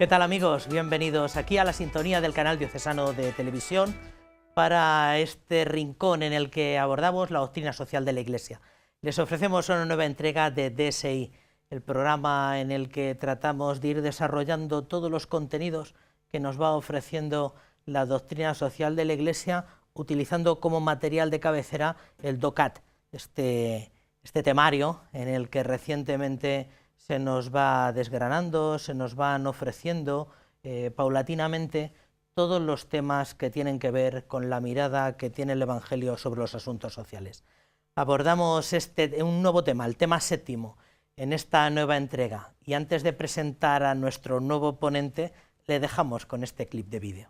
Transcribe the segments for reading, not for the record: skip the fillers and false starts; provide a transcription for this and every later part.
¿Qué tal, amigos? Bienvenidos aquí a la sintonía del canal diocesano de televisión para este rincón en el que abordamos la doctrina social de la Iglesia. Les ofrecemos una nueva entrega de DSI, el programa en el que tratamos de ir desarrollando todos los contenidos que nos va ofreciendo la doctrina social de la Iglesia, utilizando como material de cabecera el DOCAT, este temario en el que recientemente se nos va desgranando, se nos van ofreciendo paulatinamente todos los temas que tienen que ver con la mirada que tiene el Evangelio sobre los asuntos sociales. Abordamos un nuevo tema, el tema séptimo, en esta nueva entrega. Y antes de presentar a nuestro nuevo ponente, le dejamos con este clip de vídeo.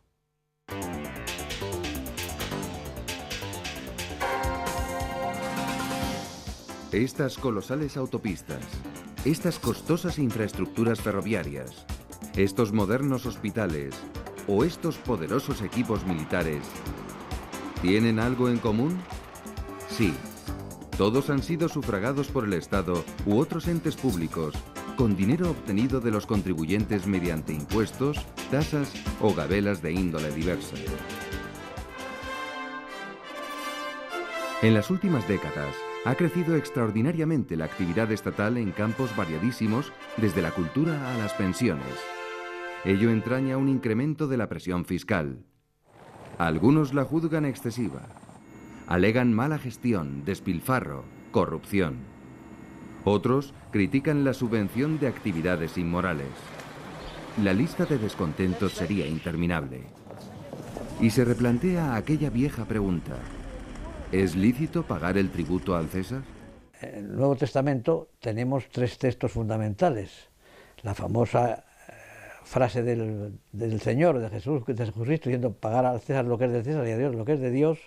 Estas colosales autopistas, estas costosas infraestructuras ferroviarias, estos modernos hospitales o estos poderosos equipos militares, ¿tienen algo en común? Sí, todos han sido sufragados por el Estado u otros entes públicos con dinero obtenido de los contribuyentes mediante impuestos, tasas o gabelas de índole diversa. En las últimas décadas, ha crecido extraordinariamente la actividad estatal en campos variadísimos, desde la cultura a las pensiones. Ello entraña un incremento de la presión fiscal. Algunos la juzgan excesiva. Alegan mala gestión, despilfarro, corrupción. Otros critican la subvención de actividades inmorales. La lista de descontentos sería interminable. Y se replantea aquella vieja pregunta: ¿es lícito pagar el tributo al César? En el Nuevo Testamento tenemos tres textos fundamentales. La famosa frase del Señor, de Jesucristo, diciendo pagar al César lo que es del César y a Dios lo que es de Dios,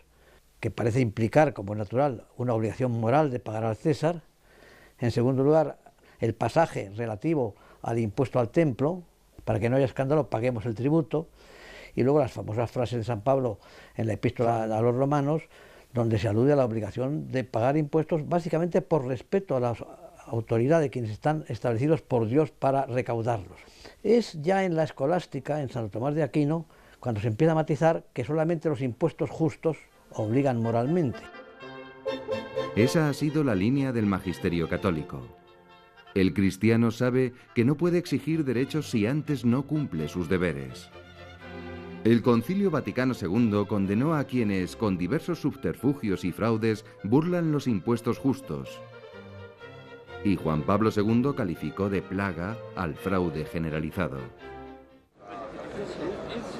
que parece implicar, como natural, una obligación moral de pagar al César. En segundo lugar, el pasaje relativo al impuesto al templo: para que no haya escándalo, paguemos el tributo. Y luego las famosas frases de San Pablo en la epístola a los romanos, donde se alude a la obligación de pagar impuestos básicamente por respeto a la autoridad de quienes están establecidos por Dios para recaudarlos. Es ya en la escolástica, en Santo Tomás de Aquino, cuando se empieza a matizar que solamente los impuestos justos obligan moralmente. Esa ha sido la línea del magisterio católico. El cristiano sabe que no puede exigir derechos si antes no cumple sus deberes. El Concilio Vaticano II condenó a quienes, con diversos subterfugios y fraudes, burlan los impuestos justos. Y Juan Pablo II calificó de plaga al fraude generalizado.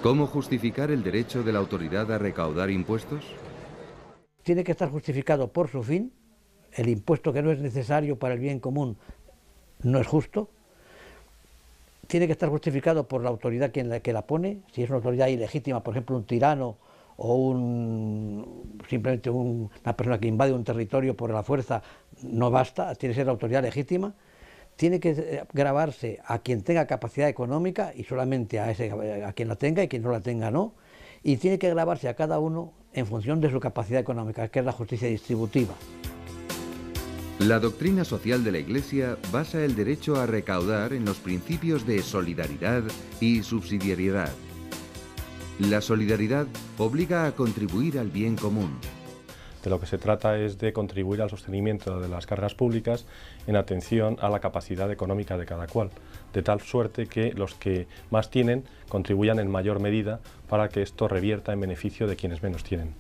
¿Cómo justificar el derecho de la autoridad a recaudar impuestos? Tiene que estar justificado por su fin. El impuesto que no es necesario para el bien común no es justo. Tiene que estar justificado por la autoridad que la pone. Si es una autoridad ilegítima, por ejemplo un tirano o simplemente una persona que invade un territorio por la fuerza, no basta, tiene que ser la autoridad legítima. Tiene que gravarse a quien tenga capacidad económica y solamente a quien la tenga, y quien no la tenga no. Y tiene que gravarse a cada uno en función de su capacidad económica, que es la justicia distributiva. La doctrina social de la Iglesia basa el derecho a recaudar en los principios de solidaridad y subsidiariedad. La solidaridad obliga a contribuir al bien común. De lo que se trata es de contribuir al sostenimiento de las cargas públicas en atención a la capacidad económica de cada cual, de tal suerte que los que más tienen contribuyan en mayor medida para que esto revierta en beneficio de quienes menos tienen.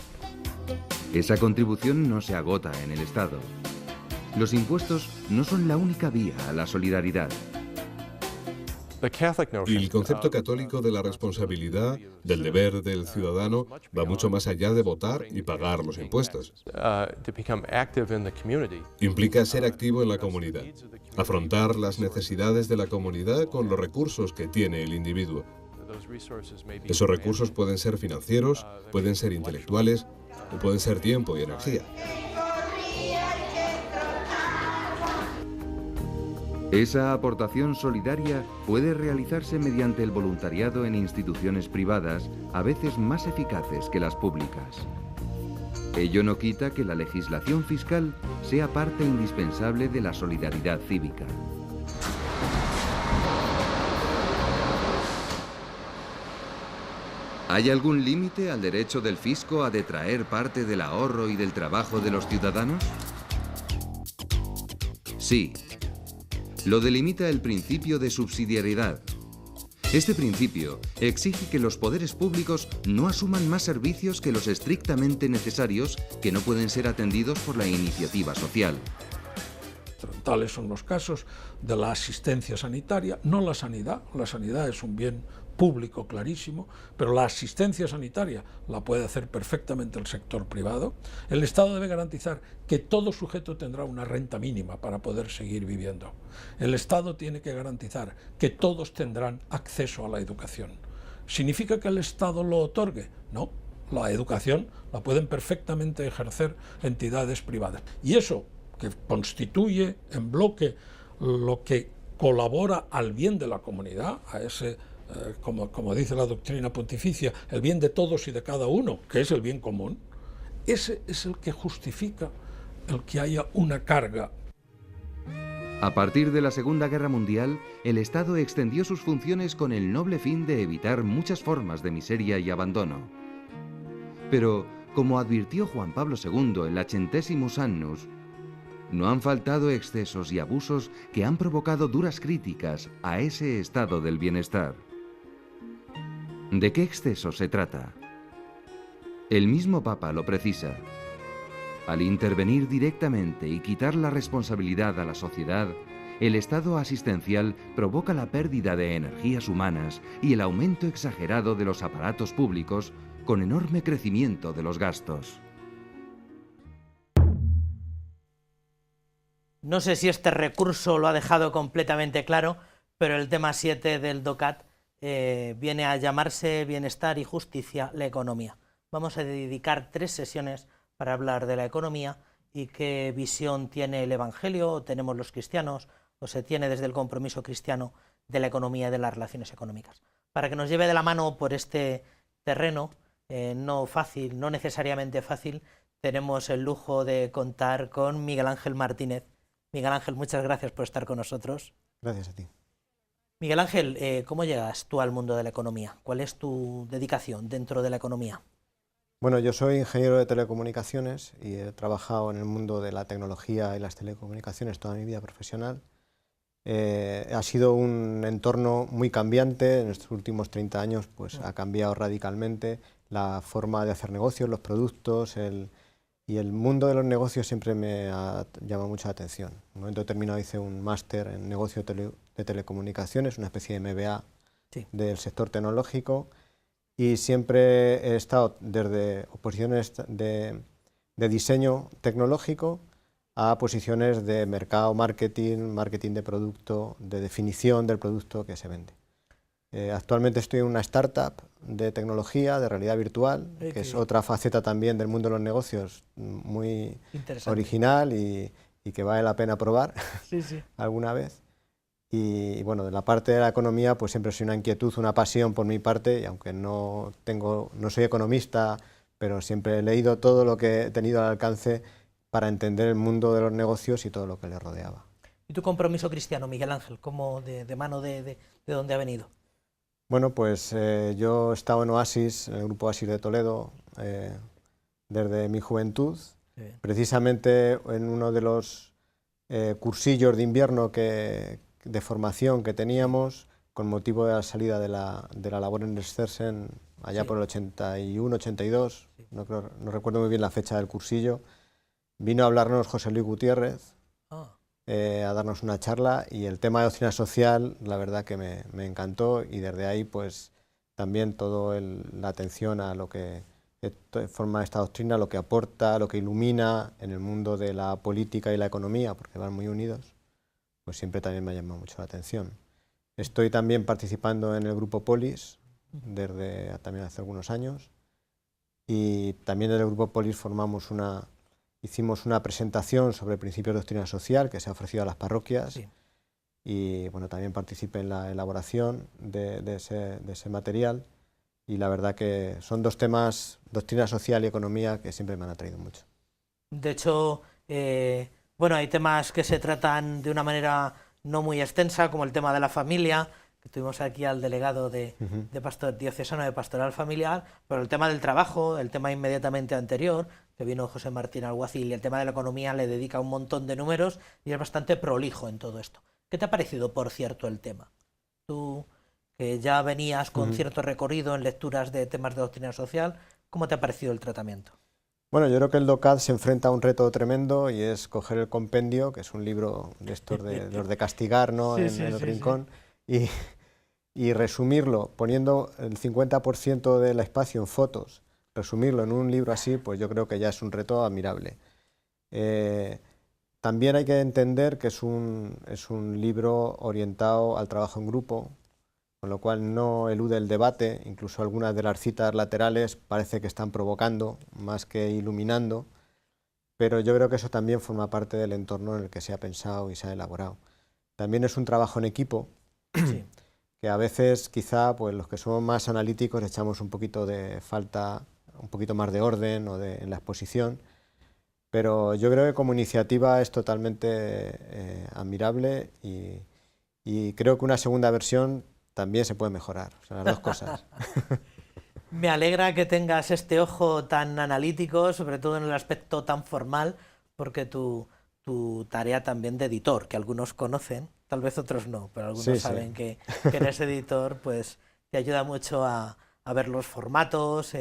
Esa contribución no se agota en el Estado. Los impuestos no son la única vía a la solidaridad. El concepto católico de la responsabilidad, del deber del ciudadano, va mucho más allá de votar y pagar los impuestos. Implica ser activo en la comunidad, afrontar las necesidades de la comunidad con los recursos que tiene el individuo. Esos recursos pueden ser financieros, pueden ser intelectuales o pueden ser tiempo y energía. Esa aportación solidaria puede realizarse mediante el voluntariado en instituciones privadas, a veces más eficaces que las públicas. Ello no quita que la legislación fiscal sea parte indispensable de la solidaridad cívica. ¿Hay algún límite al derecho del fisco a detraer parte del ahorro y del trabajo de los ciudadanos? Sí. Lo delimita el principio de subsidiariedad. Este principio exige que los poderes públicos no asuman más servicios que los estrictamente necesarios que no pueden ser atendidos por la iniciativa social. Tales son los casos de la asistencia sanitaria, no la sanidad. La sanidad es un bien público clarísimo, pero la asistencia sanitaria la puede hacer perfectamente el sector privado. El Estado debe garantizar que todo sujeto tendrá una renta mínima para poder seguir viviendo. El Estado tiene que garantizar que todos tendrán acceso a la educación. ¿Significa que el Estado lo otorgue? No. La educación la pueden perfectamente ejercer entidades privadas. Y eso, que constituye en bloque lo que colabora al bien de la comunidad, a ese, como dice la doctrina pontificia, el bien de todos y de cada uno, que es el bien común, ese es el que justifica el que haya una carga. A partir de la Segunda Guerra Mundial, el Estado extendió sus funciones con el noble fin de evitar muchas formas de miseria y abandono. Pero, como advirtió Juan Pablo II en la Centesimus Annus, no han faltado excesos y abusos que han provocado duras críticas a ese estado del bienestar. ¿De qué exceso se trata? El mismo Papa lo precisa. Al intervenir directamente y quitar la responsabilidad a la sociedad, el estado asistencial provoca la pérdida de energías humanas y el aumento exagerado de los aparatos públicos con enorme crecimiento de los gastos. No sé si este recurso lo ha dejado completamente claro, pero el tema 7 del DOCAT viene a llamarse Bienestar y Justicia, la economía. Vamos a dedicar 3 sesiones para hablar de la economía y qué visión tiene el Evangelio, o tenemos los cristianos, o se tiene desde el compromiso cristiano de la economía y de las relaciones económicas. Para que nos lleve de la mano por este terreno, no fácil, no necesariamente fácil, tenemos el lujo de contar con Miguel Ángel Martínez. Miguel Ángel, muchas gracias por estar con nosotros. Gracias a ti. Miguel Ángel, ¿cómo llegas tú al mundo de la economía? ¿Cuál es tu dedicación dentro de la economía? Bueno, yo soy ingeniero de telecomunicaciones y he trabajado en el mundo de la tecnología y las telecomunicaciones toda mi vida profesional. Ha sido un entorno muy cambiante. En estos últimos 30 años pues, ha cambiado radicalmente la forma de hacer negocios, los productos, y el mundo de los negocios siempre me ha llamado mucho la atención. En un momento determinado hice un máster en negocio de telecomunicaciones, una especie de MBA del sector tecnológico, y siempre he estado desde posiciones de diseño tecnológico a posiciones de mercado, marketing de producto, de definición del producto que se vende. Actualmente estoy en una startup de tecnología, de realidad virtual, que es otra faceta también del mundo de los negocios muy original y que vale la pena probar alguna vez. Y bueno, de la parte de la economía pues siempre soy una inquietud, una pasión por mi parte, y aunque no soy economista, pero siempre he leído todo lo que he tenido al alcance para entender el mundo de los negocios y todo lo que le rodeaba. ¿Y tu compromiso cristiano, Miguel Ángel, cómo de mano de dónde ha venido? Bueno, pues yo he estado en Oasis, en el grupo Oasis de Toledo, desde mi juventud. Precisamente en uno de los cursillos de invierno de formación que teníamos, con motivo de la salida de la labor en Stersen, allá por el 81, 82, no recuerdo muy bien la fecha del cursillo, vino a hablarnos José Luis Gutiérrez, a darnos una charla, y el tema de doctrina social, la verdad que me encantó, y desde ahí pues también toda la atención a lo que forma esta doctrina, lo que aporta, lo que ilumina en el mundo de la política y la economía, porque van muy unidos, pues siempre también me ha llamado mucho la atención. Estoy también participando en el grupo Polis, desde también hace algunos años, y también desde el grupo Polis hicimos una presentación sobre principios de doctrina social que se ha ofrecido a las parroquias, y bueno, también participé en la elaboración de ese material, y la verdad que son 2 temas, doctrina social y economía, que siempre me han atraído mucho. De hecho, bueno, hay temas que se tratan de una manera no muy extensa, como el tema de la familia, que tuvimos aquí al delegado de diocesano de Pastoral Familiar, pero el tema del trabajo, el tema inmediatamente anterior, que vino José Martín Alguacil, y el tema de la economía le dedica un montón de números y es bastante prolijo en todo esto. ¿Qué te ha parecido, por cierto, el tema? Tú, que ya venías con cierto recorrido en lecturas de temas de doctrina social, ¿cómo te ha parecido el tratamiento? Bueno, yo creo que el DOCAD se enfrenta a un reto tremendo y es coger el compendio, que es un libro de estos de los de castigar, ¿no? en el rincón, y resumirlo, poniendo el 50% del espacio en fotos, resumirlo en un libro así, pues yo creo que ya es un reto admirable. También hay que entender que es un libro orientado al trabajo en grupo, con lo cual no elude el debate, incluso algunas de las citas laterales parece que están provocando más que iluminando, pero yo creo que eso también forma parte del entorno en el que se ha pensado y se ha elaborado. También es un trabajo en equipo, que a veces quizá pues los que somos más analíticos echamos un poquito de falta, un poquito más de orden en la exposición, pero yo creo que como iniciativa es totalmente admirable y creo que una segunda versión también se puede mejorar, o sea, las dos cosas. Me alegra que tengas este ojo tan analítico, sobre todo en el aspecto tan formal, porque tu tarea también de editor, que algunos conocen, tal vez otros no, pero algunos saben que eres editor, pues te ayuda mucho a ver los formatos,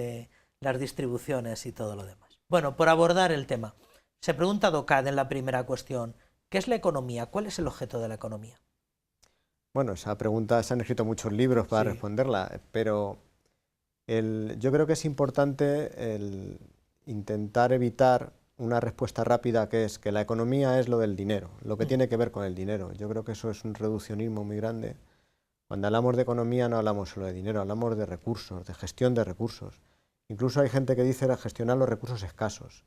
las distribuciones y todo lo demás. Bueno, por abordar el tema, se pregunta DOCAD en la primera cuestión, ¿qué es la economía? ¿Cuál es el objeto de la economía? Bueno, esa pregunta se han escrito muchos libros para responderla, pero yo creo que es importante el intentar evitar una respuesta rápida, que es que la economía es lo del dinero, lo que tiene que ver con el dinero. Yo creo que eso es un reduccionismo muy grande. Cuando hablamos de economía no hablamos solo de dinero, hablamos de recursos, de gestión de recursos. Incluso hay gente que dice gestionar los recursos escasos.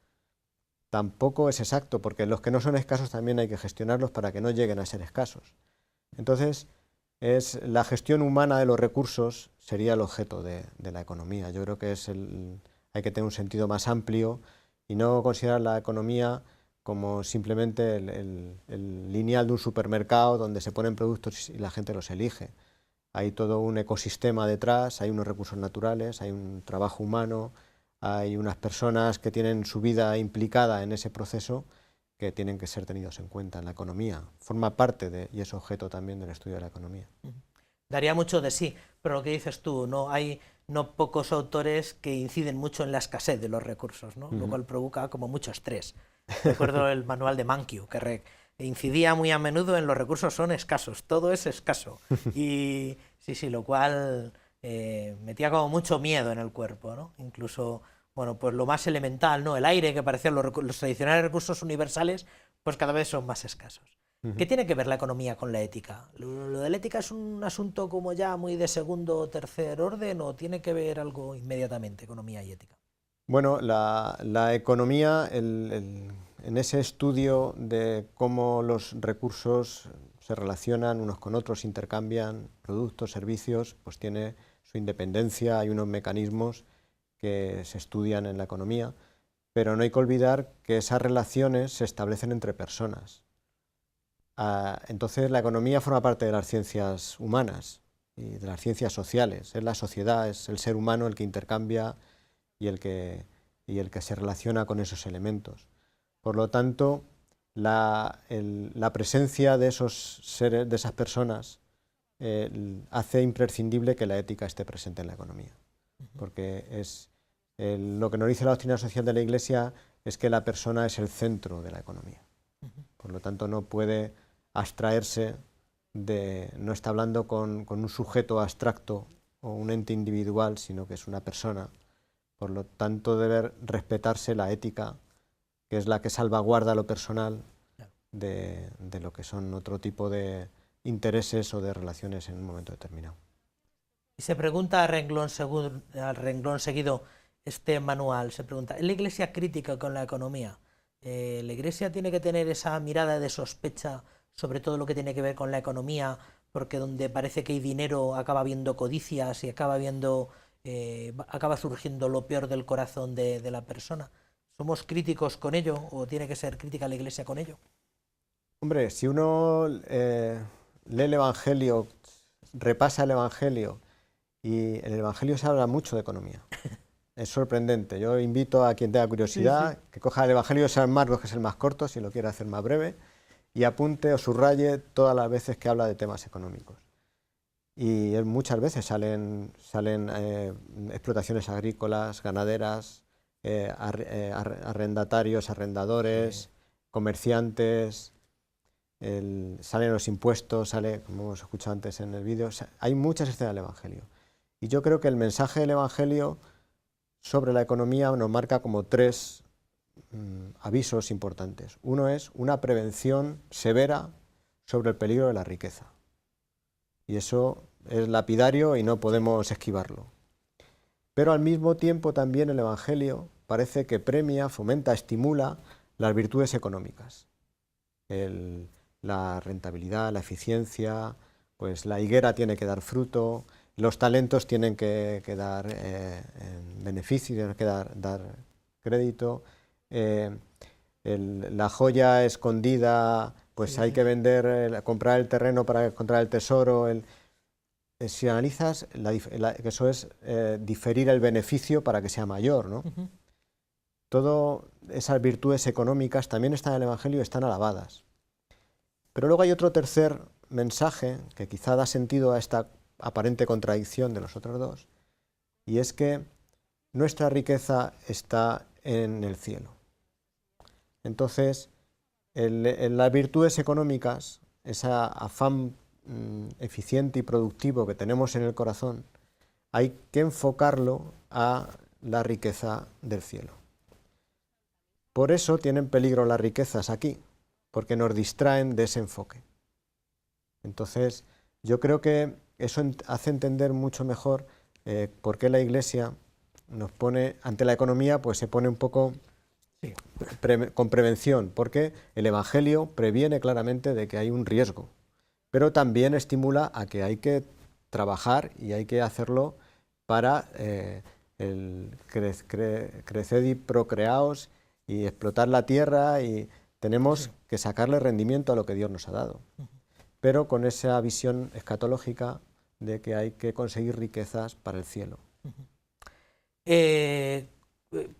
Tampoco es exacto, porque los que no son escasos también hay que gestionarlos para que no lleguen a ser escasos. Entonces, la gestión humana de los recursos sería el objeto de la economía. Yo creo que hay que tener un sentido más amplio y no considerar la economía como simplemente el lineal de un supermercado donde se ponen productos y la gente los elige. Hay todo un ecosistema detrás, hay unos recursos naturales, hay un trabajo humano, hay unas personas que tienen su vida implicada en ese proceso que tienen que ser tenidos en cuenta en la economía. Forma parte y es objeto también del estudio de la economía. Daría mucho de sí, pero lo que dices tú, hay no pocos autores que inciden mucho en la escasez de los recursos, ¿no? Lo cual provoca como mucho estrés. Recuerdo el manual de Mankiw, que incidía muy a menudo en los recursos son escasos, todo es escaso. Y lo cual metía como mucho miedo en el cuerpo, ¿no? Incluso, bueno, pues lo más elemental, ¿no? El aire, que parecían los tradicionales recursos universales, pues cada vez son más escasos. ¿Qué tiene que ver la economía con la ética? ¿Lo de la ética es un asunto como ya muy de segundo o tercer orden o tiene que ver algo inmediatamente, economía y ética? Bueno, la economía, en ese estudio de cómo los recursos se relacionan unos con otros, intercambian productos, servicios, pues tiene su independencia, hay unos mecanismos que se estudian en la economía, pero no hay que olvidar que esas relaciones se establecen entre personas. Entonces la economía forma parte de las ciencias humanas y de las ciencias sociales. Es la sociedad, es el ser humano el que intercambia y el que se relaciona con esos elementos. Por lo tanto, la presencia de esos seres, de esas personas, hace imprescindible que la ética esté presente en la economía. Porque lo que nos dice la doctrina social de la Iglesia es que la persona es el centro de la economía. Por lo tanto, no puede abstraerse no está hablando con un sujeto abstracto o un ente individual, sino que es una persona. Por lo tanto, debe respetarse la ética, que es la que salvaguarda lo personal de lo que son otro tipo de intereses o de relaciones en un momento determinado. Y se pregunta al renglón seguido este manual, se pregunta, ¿es la Iglesia crítica con la economía? ¿La Iglesia tiene que tener esa mirada de sospecha sobre todo lo que tiene que ver con la economía, porque donde parece que hay dinero acaba habiendo codicias y acaba surgiendo lo peor del corazón de la persona? ¿Somos críticos con ello o tiene que ser crítica la Iglesia con ello? Hombre, si uno lee el Evangelio repasa el Evangelio, y en el Evangelio se habla mucho de economía. Es sorprendente. Yo invito a quien tenga curiosidad que coja el Evangelio de San Marcos, que es el más corto, si lo quiere hacer más breve, y apunte o subraye todas las veces que habla de temas económicos. Y muchas veces salen explotaciones agrícolas, ganaderas, arrendatarios, arrendadores, comerciantes, salen los impuestos, como hemos escuchado antes en el vídeo. Hay muchas escenas del Evangelio. Y yo creo que el mensaje del Evangelio sobre la economía nos marca como tres avisos importantes. Uno es una prevención severa sobre el peligro de la riqueza. Y eso es lapidario y no podemos esquivarlo. Pero al mismo tiempo también el Evangelio parece que premia, fomenta, estimula las virtudes económicas. La rentabilidad, la eficiencia, pues la higuera tiene que dar fruto, los talentos tienen que dar beneficio, tienen que dar crédito, la joya escondida, pues hay que vender, comprar el terreno para encontrar el tesoro. Si analizas, eso es diferir el beneficio para que sea mayor, ¿no? Todas esas virtudes económicas también están en el Evangelio y están alabadas. Pero luego hay otro tercer mensaje que quizá da sentido a esta aparente contradicción de los otros dos, y es que nuestra riqueza está en el cielo. Entonces, en las virtudes económicas, ese afán eficiente y productivo que tenemos en el corazón, hay que enfocarlo a la riqueza del cielo. Por eso tienen peligro las riquezas aquí, porque nos distraen de ese enfoque. Entonces, yo creo que eso hace entender mucho mejor por qué la Iglesia nos pone, ante la economía, pues se pone un poco con prevención, porque el Evangelio previene claramente de que hay un riesgo, pero también estimula a que hay que trabajar y hay que hacerlo para crecer y procreaos y explotar la tierra, y tenemos que sacarle rendimiento a lo que Dios nos ha dado, pero con esa visión escatológica de que hay que conseguir riquezas para el cielo.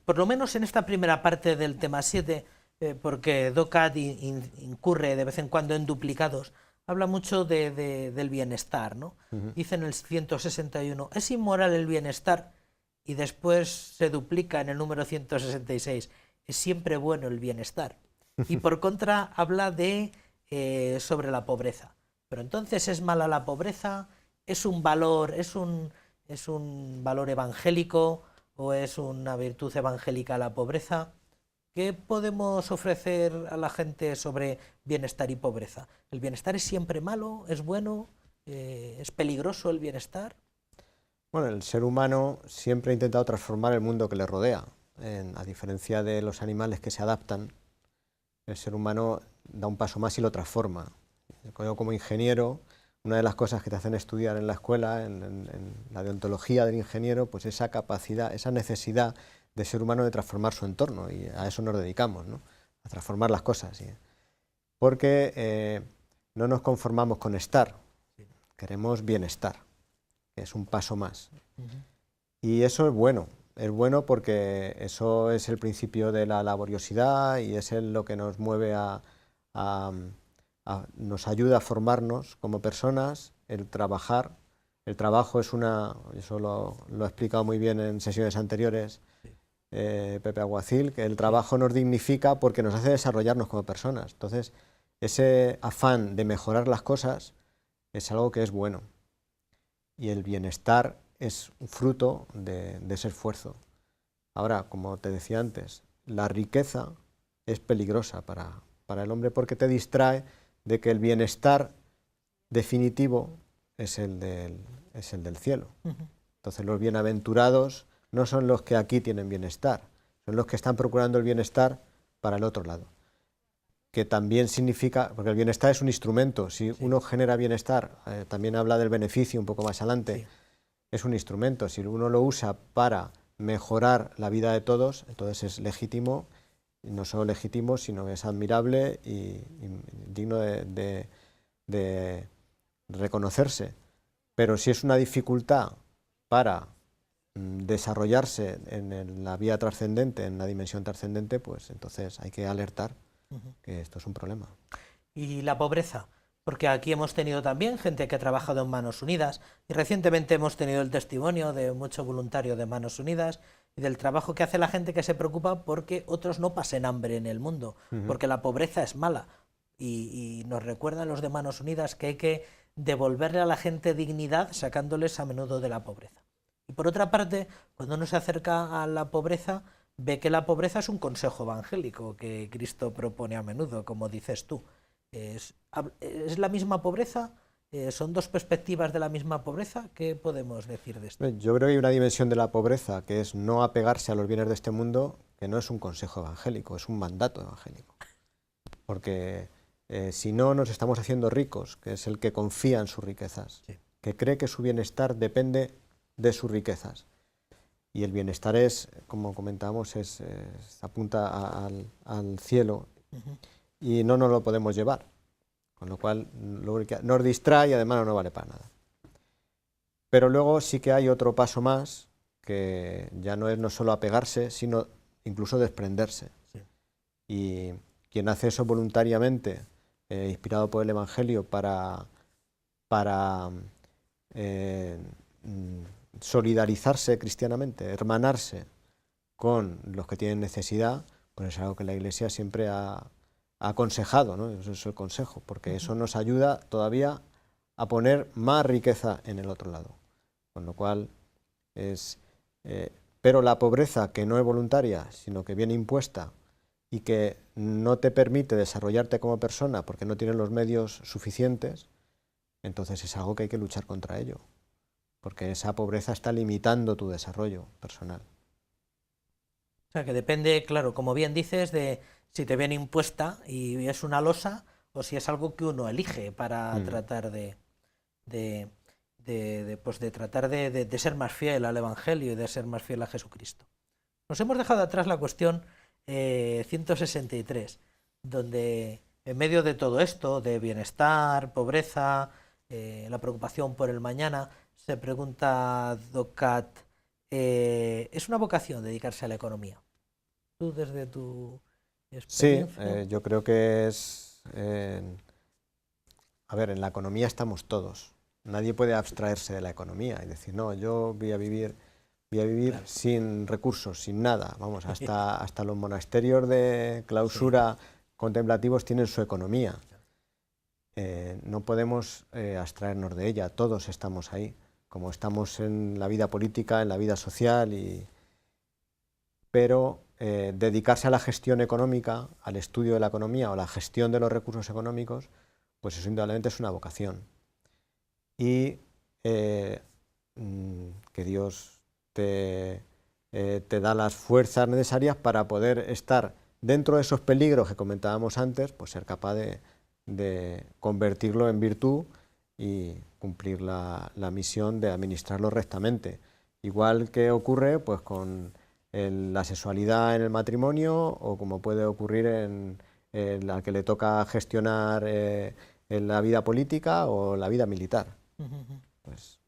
Por lo menos en esta primera parte del tema 7, porque DOCAT incurre de vez en cuando en duplicados, habla mucho del bienestar, ¿no? Dice en el 161, es inmoral el bienestar, y después se duplica en el número 166, es siempre bueno el bienestar. Y por contra habla sobre la pobreza. Pero entonces, ¿es mala la pobreza? ¿Es un valor evangélico o es una virtud evangélica la pobreza? ¿Qué podemos ofrecer a la gente sobre bienestar y pobreza? ¿El bienestar es siempre malo? ¿Es bueno? ¿Es peligroso el bienestar? Bueno, el ser humano siempre ha intentado transformar el mundo que le rodea. A diferencia de los animales que se adaptan, el ser humano da un paso más y lo transforma. Yo, como ingeniero, una de las cosas que te hacen estudiar en la escuela, en la deontología del ingeniero, pues esa capacidad, esa necesidad de ser humano de transformar su entorno, y a eso nos dedicamos, ¿no? A transformar las cosas. Porque no nos conformamos con estar, queremos bienestar, que es un paso más. Y eso es bueno porque eso es el principio de la laboriosidad y es lo que nos mueve nos ayuda a formarnos como personas, el trabajar. El trabajo es eso lo ha explicado muy bien en sesiones anteriores Pepe Aguacil, que el trabajo nos dignifica porque nos hace desarrollarnos como personas. Entonces, ese afán de mejorar las cosas es algo que es bueno. Y el bienestar es un fruto de ese esfuerzo. Ahora, como te decía antes, la riqueza es peligrosa para el hombre porque te distrae de que el bienestar definitivo es el del cielo. Entonces, los bienaventurados no son los que aquí tienen bienestar, son los que están procurando el bienestar para el otro lado. Que también significa, porque el bienestar es un instrumento, si uno genera bienestar, también habla del beneficio un poco más adelante, es un instrumento, si uno lo usa para mejorar la vida de todos, entonces es legítimo, y no solo legítimo, sino que es admirable y digno de reconocerse. Pero si es una dificultad para desarrollarse en la vía trascendente, en la dimensión trascendente, pues entonces hay que alertar que esto es un problema. Y la pobreza, porque aquí hemos tenido también gente que ha trabajado en Manos Unidas y recientemente hemos tenido el testimonio de mucho voluntario de Manos Unidas y del trabajo que hace la gente que se preocupa porque otros no pasen hambre en el mundo, porque la pobreza es mala. Y nos recuerdan los de Manos Unidas que hay que devolverle a la gente dignidad sacándoles a menudo de la pobreza. Y por otra parte, cuando uno se acerca a la pobreza, ve que la pobreza es un consejo evangélico que Cristo propone a menudo, como dices tú. ¿Es la misma pobreza? ¿Son dos perspectivas de la misma pobreza? ¿Qué podemos decir de esto? Yo creo que hay una dimensión de la pobreza que es no apegarse a los bienes de este mundo, que no es un consejo evangélico, es un mandato evangélico. Porque si no nos estamos haciendo ricos, que es el que confía en sus riquezas, sí, que cree que su bienestar depende de sus riquezas. Y el bienestar es, como comentábamos, apunta al cielo y no nos lo podemos llevar. Con lo cual nos distrae y además no nos vale para nada. Pero luego sí que hay otro paso más, que ya no es no solo apegarse, sino incluso desprenderse. Sí. Y quien hace eso voluntariamente, inspirado por el Evangelio, para solidarizarse cristianamente, hermanarse con los que tienen necesidad, pues es algo que la Iglesia siempre ha aconsejado, ¿no? Eso es el consejo, porque eso nos ayuda todavía a poner más riqueza en el otro lado. Con lo cual pero la pobreza que no es voluntaria, sino que viene impuesta y que no te permite desarrollarte como persona porque no tienes los medios suficientes, entonces es algo que hay que luchar contra ello, porque esa pobreza está limitando tu desarrollo personal. O sea, que depende, claro, como bien dices, de si te viene impuesta y es una losa o si es algo que uno elige para tratar de ser más fiel al Evangelio y de ser más fiel a Jesucristo. Nos hemos dejado atrás la cuestión 163, donde en medio de todo esto, de bienestar, pobreza, la preocupación por el mañana, se pregunta Docat, ¿es una vocación dedicarse a la economía? Tú desde tu experiencia. Sí, yo creo que es... a ver, en la economía estamos todos. Nadie puede abstraerse de la economía y decir, no, yo voy a vivir claro, sin recursos, sin nada. Vamos, hasta los monasterios de clausura contemplativos tienen su economía. No podemos abstraernos de ella, todos estamos ahí, como estamos en la vida política, en la vida social, pero dedicarse a la gestión económica, al estudio de la economía o a la gestión de los recursos económicos, pues eso indudablemente es una vocación. Y que Dios te da las fuerzas necesarias para poder estar dentro de esos peligros que comentábamos antes, pues ser capaz de convertirlo en virtud y cumplir la misión de administrarlo rectamente. Igual que ocurre pues con la sexualidad en el matrimonio o como puede ocurrir en la que le toca gestionar en la vida política o la vida militar. Pues.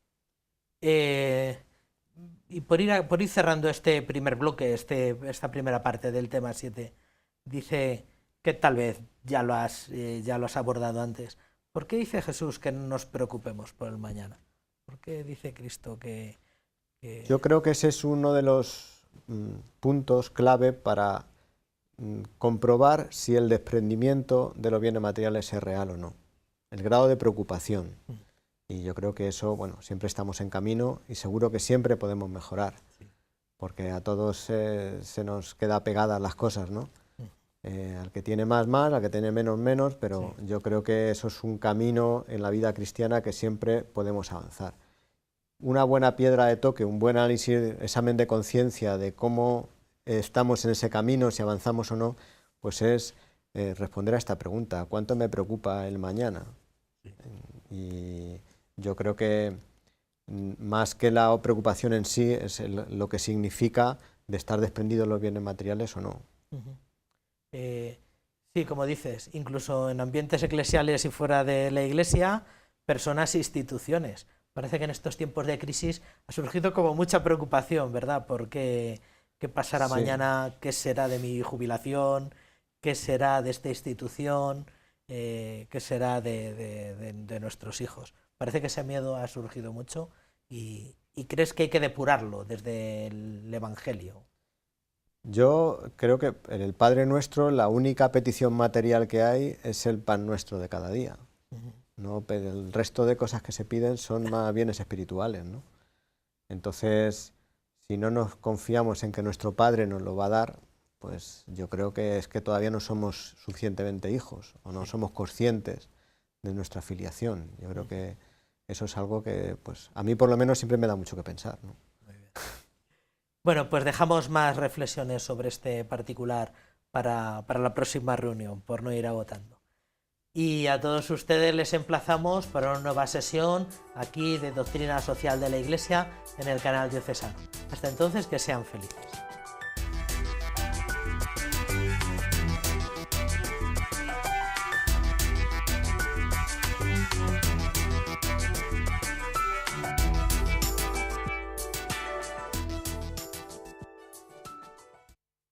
Y por ir cerrando este primer bloque, esta primera parte del tema 7, dice que tal vez ya lo has abordado antes. ¿Por qué dice Jesús que no nos preocupemos por el mañana? ¿Por qué dice Cristo que... Yo creo que ese es uno de los puntos clave para comprobar si el desprendimiento de los bienes materiales es real o no. El grado de preocupación. Y yo creo que eso, bueno, siempre estamos en camino y seguro que siempre podemos mejorar, porque a todos se nos queda pegadas las cosas, ¿no? Al que tiene más, al que tiene menos, pero yo creo que eso es un camino en la vida cristiana que siempre podemos avanzar. Una buena piedra de toque, un buen análisis, examen de conciencia de cómo estamos en ese camino, si avanzamos o no, pues es responder a esta pregunta: ¿cuánto me preocupa el mañana? Y yo creo que más que la preocupación en sí es lo que significa de estar desprendido de los bienes materiales o no. Sí, como dices, incluso en ambientes eclesiales y fuera de la Iglesia, personas e instituciones Parece que en estos tiempos de crisis ha surgido como mucha preocupación, ¿verdad? Porque ¿qué pasará mañana? ¿Qué será de mi jubilación? ¿Qué será de esta institución? ¿Qué será de nuestros hijos? Parece que ese miedo ha surgido mucho y crees que hay que depurarlo desde el Evangelio. Yo creo que en el Padre Nuestro la única petición material que hay es el pan nuestro de cada día. ¿No? Pero el resto de cosas que se piden son más bienes espirituales, ¿no? Entonces, si no nos confiamos en que nuestro Padre nos lo va a dar, pues yo creo que es que todavía no somos suficientemente hijos o no somos conscientes de nuestra filiación. Yo creo que eso es algo que, pues, a mí por lo menos siempre me da mucho que pensar, ¿no? Bueno, pues dejamos más reflexiones sobre este particular para la próxima reunión, por no ir agotando. Y a todos ustedes les emplazamos para una nueva sesión aquí de Doctrina Social de la Iglesia en el canal diocesano. Hasta entonces, que sean felices.